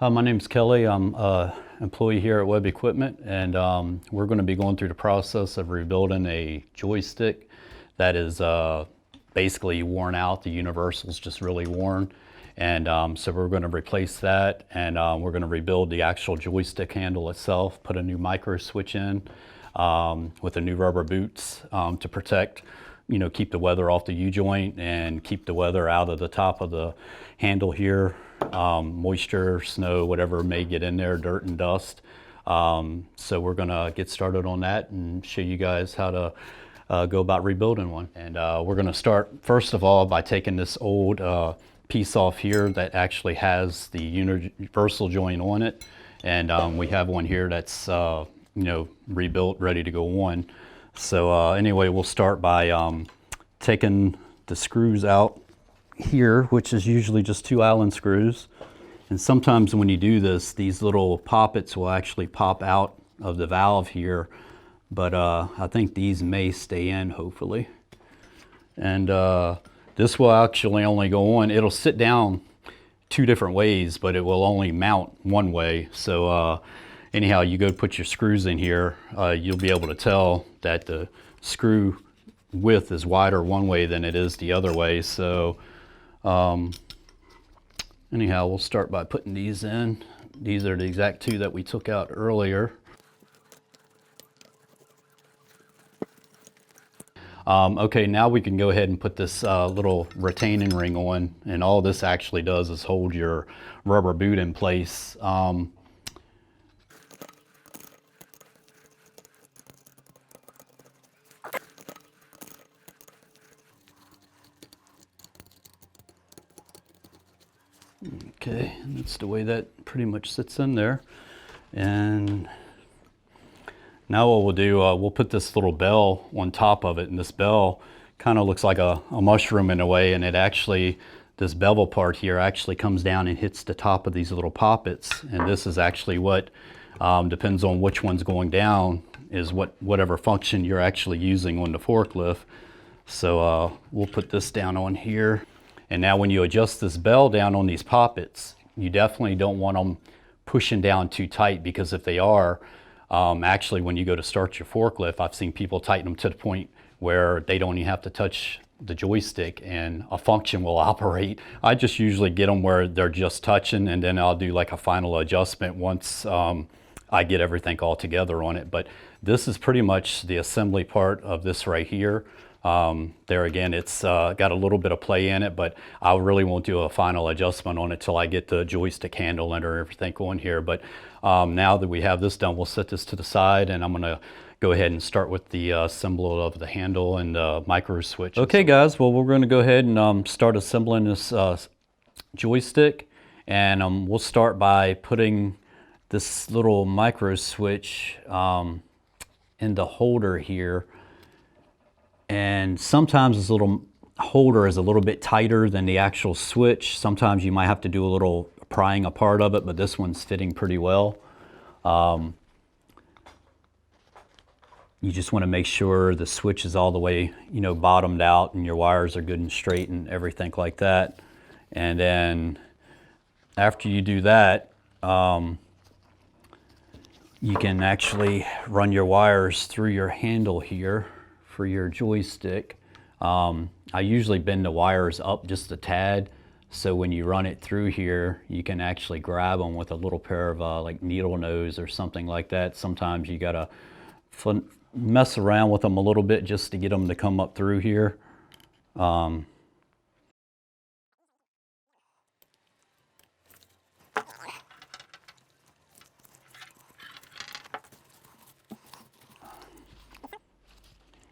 My name's Kelly. I'm an employee here at Web Equipment, and we're going to be going through the process of rebuilding a joystick that is basically worn out. The universal's just really worn, and so we're going to replace that, and we're going to rebuild the actual joystick handle itself, put a new micro switch in with the new rubber boots to protect, keep the weather off the U-joint and keep the weather out of the top of the handle here. Moisture, snow, whatever may get in there, dirt and dust. So we're gonna get started on that and show you guys how to go about rebuilding one. And we're gonna start first of all by taking this old piece off here that actually has the universal joint on it. And we have one here that's rebuilt, ready to go on. So anyway, we'll start by taking the screws out here, which is usually just 2 Allen screws. And sometimes when you do this, these little poppets will actually pop out of the valve here, but I think these may stay in, hopefully. And this will actually only go on, it'll sit down 2 different ways, but it will only mount one way. So anyhow, you go put your screws in here, you'll be able to tell that the screw width is wider one way than it is the other way. So anyhow, we'll start by putting these in. These are the exact 2 that we took out earlier. Okay, now we can go ahead and put this little retaining ring on, and all this actually does is hold your rubber boot in place. Okay, and that's the way that pretty much sits in there. And now what we'll do, we'll put this little bell on top of it, and this bell kind of looks like a mushroom in a way, and it actually, this bevel part here actually comes down and hits the top of these little poppets, and this is actually what depends on which one's going down, is whatever function you're actually using on the forklift. So we'll put this down on here. And now when you adjust this bell down on these poppets, you definitely don't want them pushing down too tight, because if they are, actually when you go to start your forklift, I've seen people tighten them to the point where they don't even have to touch the joystick and a function will operate. I just usually get them where they're just touching, and then I'll do like a final adjustment once I get everything all together on it. But this is pretty much the assembly part of this right here. There again, it's got a little bit of play in it, but I really won't do a final adjustment on it till I get the joystick handle and everything going here. But now that we have this done, we'll set this to the side, and I'm gonna go ahead and start with the assembly of the handle and the micro switch. Okay guys, well we're gonna go ahead and start assembling this joystick, and we'll start by putting this little micro switch in the holder here. And sometimes this little holder is a little bit tighter than the actual switch. Sometimes you might have to do a little prying apart of it, but this one's fitting pretty well. You just want to make sure the switch is all the way, bottomed out, and your wires are good and straight and everything like that. And then after you do that, you can actually run your wires through your handle here for your joystick. I usually bend the wires up just a tad, so when you run it through here, you can actually grab them with a little pair of like needle nose or something like that. Sometimes you gotta mess around with them a little bit just to get them to come up through here.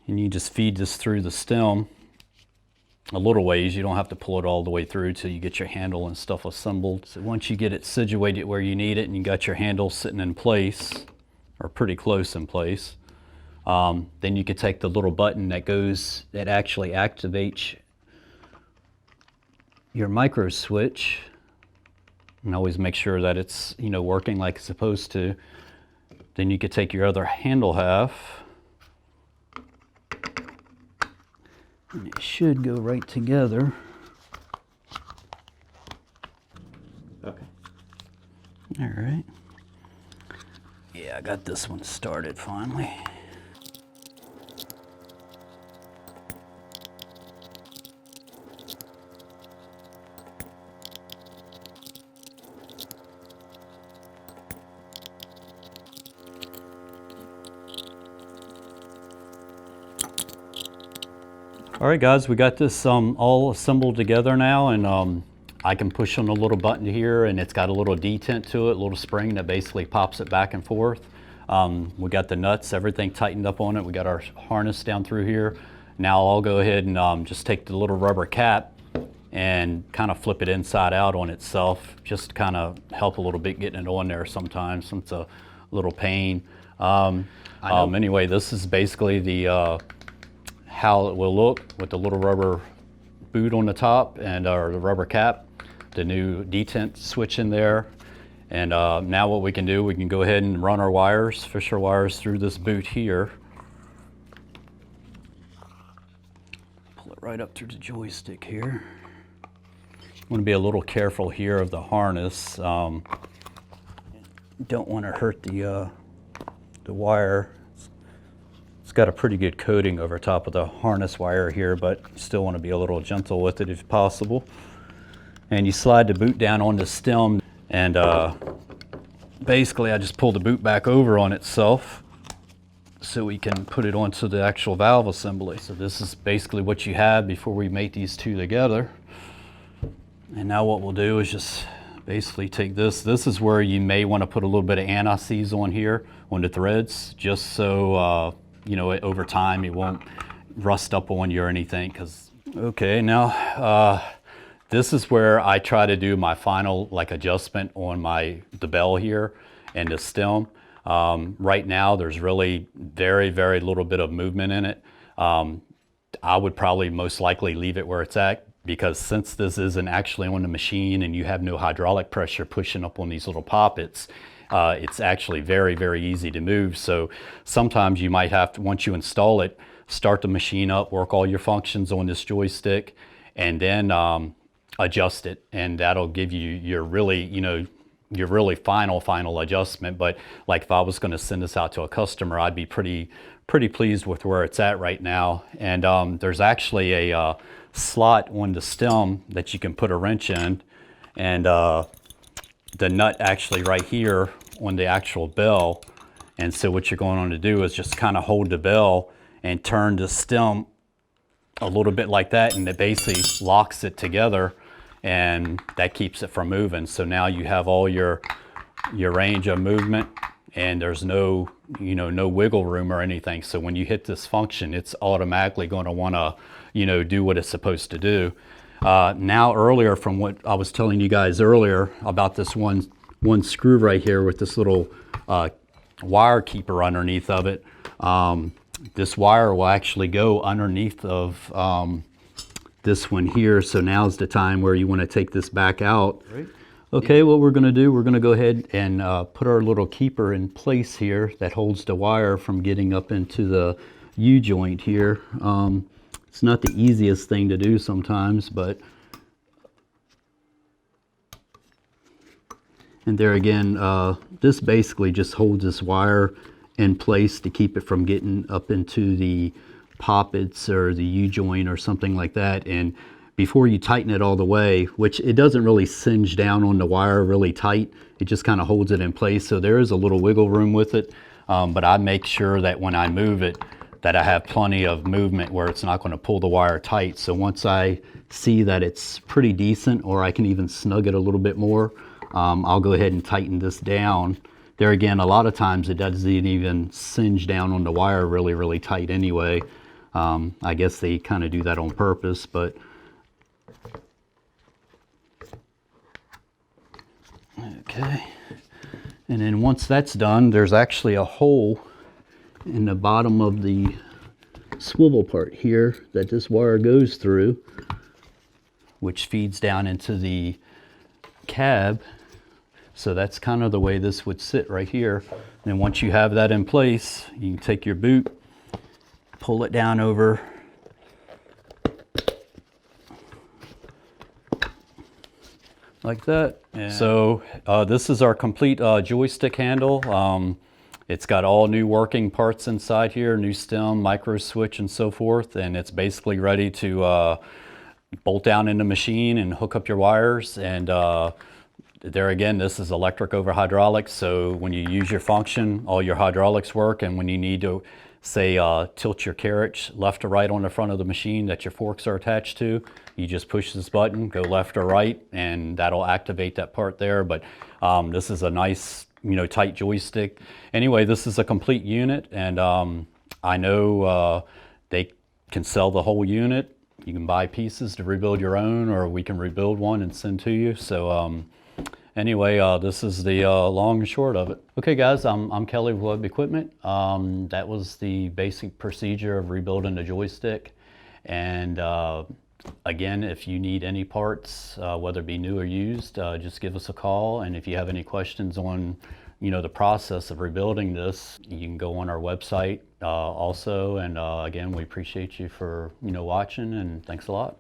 And you just feed this through the stem a little ways. You don't have to pull it all the way through till you get your handle and stuff assembled. So once you get it situated where you need it and you got your handle sitting in place, or pretty close in place, then you can take the little button that actually activates your micro switch, and always make sure that it's working like it's supposed to. Then you could take your other handle half, and it should go right together. Okay. I got this one started finally. All right, guys, we got this all assembled together now, and I can push on a little button here, and it's got a little detent to it, a little spring that basically pops it back and forth. We got the nuts, everything tightened up on it. We got our harness down through here. Now I'll go ahead and just take the little rubber cap and kind of flip it inside out on itself, just to kind of help a little bit getting it on there sometimes. It's a little pain. Anyway, this is basically the how it will look with the little rubber boot on the top and the rubber cap, the new detent switch in there. And now what we can do, we can go ahead and run our wires, fish our wires through this boot here. Pull it right up through the joystick here. You want to be a little careful here of the harness. Don't want to hurt the wire. It's got a pretty good coating over top of the harness wire here, but still want to be a little gentle with it if possible. And you slide the boot down on the stem, and basically I just pull the boot back over on itself so we can put it onto the actual valve assembly. So this is basically what you have before we mate these two together. And now what we'll do is just basically take this. This is where you may want to put a little bit of anti-seize on here, on the threads, just so you know, over time it won't rust up on you or anything. Okay, now this is where I try to do my final adjustment on the bell here and the stem. Right now there's really very little bit of movement in it. I would probably most likely leave it where it's at, because since this isn't actually on the machine and you have no hydraulic pressure pushing up on these little poppets, it's actually very easy to move. So sometimes you might have to, once you install it, start the machine up, work all your functions on this joystick, and then adjust it, and that'll give you your really, your really final adjustment. But like if I was going to send this out to a customer, I'd be pretty pleased with where it's at right now. And there's actually a slot on the stem that you can put a wrench in, and the nut actually right here on the actual bell. And so what you're going on to do is just kind of hold the bell and turn the stem a little bit like that, and it basically locks it together, and that keeps it from moving. So now you have all your range of movement, and there's no no wiggle room or anything. So when you hit this function, it's automatically going to want to do what it's supposed to do. Now earlier, from what I was telling you guys earlier about this one screw right here with this little wire keeper underneath of it, this wire will actually go underneath of this one here. So now's the time where you want to take this back out. Right. Okay, what we're going to do, we're going to go ahead and put our little keeper in place here that holds the wire from getting up into the U-joint here. It's not the easiest thing to do sometimes, but and there again, this basically just holds this wire in place to keep it from getting up into the poppets or the U-joint or something like that. And before you tighten it all the way, which it doesn't really singe down on the wire really tight, it just kind of holds it in place. So there is a little wiggle room with it, but I make sure that when I move it, that I have plenty of movement where it's not going to pull the wire tight. So once I see that it's pretty decent, or I can even snug it a little bit more, I'll go ahead and tighten this down. There again, a lot of times it doesn't even singe down on the wire really tight anyway. I guess they kind of do that on purpose, but okay. And then once that's done, there's actually a hole in the bottom of the swivel part here that this wire goes through, which feeds down into the cab. So that's kind of the way this would sit right here. And once you have that in place, you can take your boot, pull it down over, like that. And so this is our complete joystick handle. It's got all new working parts inside here, new stem, micro switch, and so forth, and it's basically ready to bolt down in the machine and hook up your wires. And there again, this is electric over hydraulics, so when you use your function, all your hydraulics work, and when you need to, say, tilt your carriage left or right on the front of the machine that your forks are attached to, you just push this button, go left or right, and that'll activate that part there. But this is a nice, tight joystick. Anyway, this is a complete unit, and I know they can sell the whole unit. You can buy pieces to rebuild your own, or we can rebuild one and send to you. So anyway, this is the long and short of it. Okay guys, I'm Kelly with Web Equipment. That was the basic procedure of rebuilding the joystick. And again, if you need any parts, whether it be new or used, just give us a call. And if you have any questions on the process of rebuilding this, you can go on our website also. And again, we appreciate you for watching, and thanks a lot.